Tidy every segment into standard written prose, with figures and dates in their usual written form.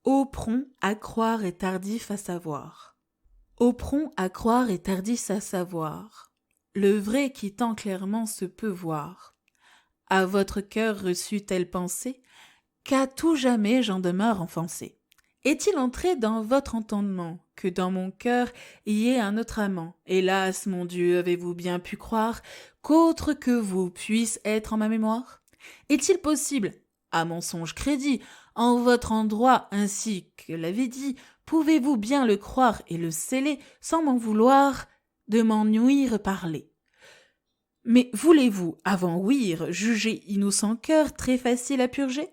Au prompt à croire et tardif à savoir. Au prompt à croire et tardif à savoir. Le vrai qui tant clairement se peut voir. À votre cœur reçut telle pensée, qu'à tout jamais j'en demeure enfoncé. Est-il entré dans votre entendement, que dans mon cœur y ait un autre amant? Hélas, mon Dieu, avez-vous bien pu croire qu'autre que vous puisse être en ma mémoire? Est-il possible, à mon songe crédit, en votre endroit ainsi que l'avez dit, pouvez-vous bien le croire et le sceller, sans m'en vouloir, de m'en nuire parler? Mais voulez-vous, avant ouïr, juger innocent cœur très facile à purger?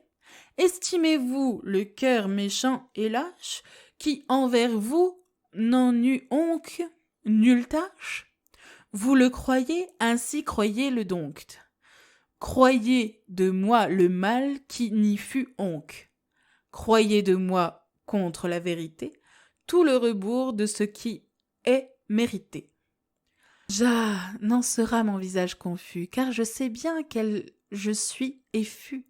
Estimez-vous le cœur méchant et lâche, qui envers vous n'en eut onque nulle tâche? Vous le croyez, ainsi croyez-le donc. Croyez de moi le mal qui n'y fut onque. Croyez de moi contre la vérité, tout le rebours de ce qui est mérité. N'en sera mon visage confus, car je sais bien quel je suis et fus.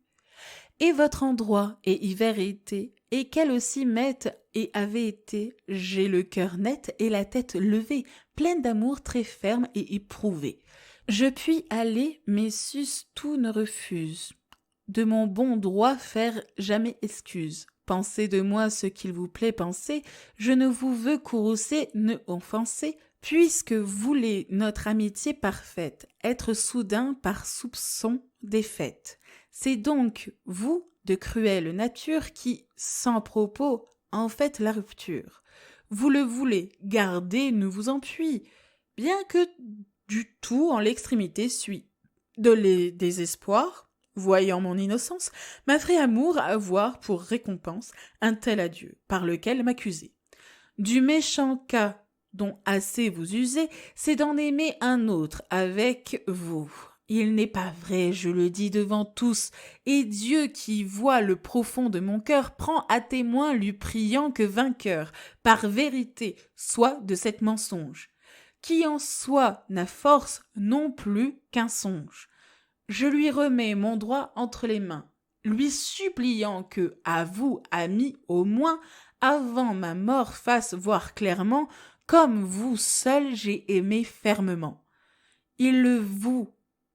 Et votre endroit et hiver et été, et quel aussi m'êtes et avait été, j'ai le cœur net et la tête levée, pleine d'amour très ferme et éprouvé. Je puis aller, mais sus tout ne refuse. De mon bon droit faire jamais excuse. Pensez de moi ce qu'il vous plaît penser, je ne vous veux courroucer, ne offenser, puisque voulez notre amitié parfaite, être soudain par soupçon défaite. C'est donc vous, de cruelle nature, qui, sans propos, en faites la rupture. Vous le voulez, gardez, ne vous enpuis, bien que du tout en l'extrémité suis. De les désespoirs, voyant mon innocence, m'a fait amour avoir pour récompense un tel adieu, par lequel m'accuser. Du méchant cas dont assez vous usez, c'est d'en aimer un autre avec vous. Il n'est pas vrai, je le dis devant tous, et Dieu qui voit le profond de mon cœur prend à témoin lui priant que vainqueur, par vérité, soit de cet mensonge, qui en soi n'a force non plus qu'un songe. Je lui remets mon droit entre les mains, lui suppliant que, à vous, amis, au moins, avant ma mort fasse voir clairement, comme vous seul j'ai aimé fermement. Il le vous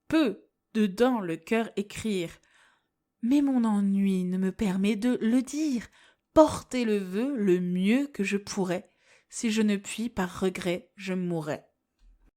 peut dedans le cœur écrire, mais mon ennui ne me permet de le dire. Porter le vœu le mieux que je pourrais. Si je ne puis, par regret, je mourrais.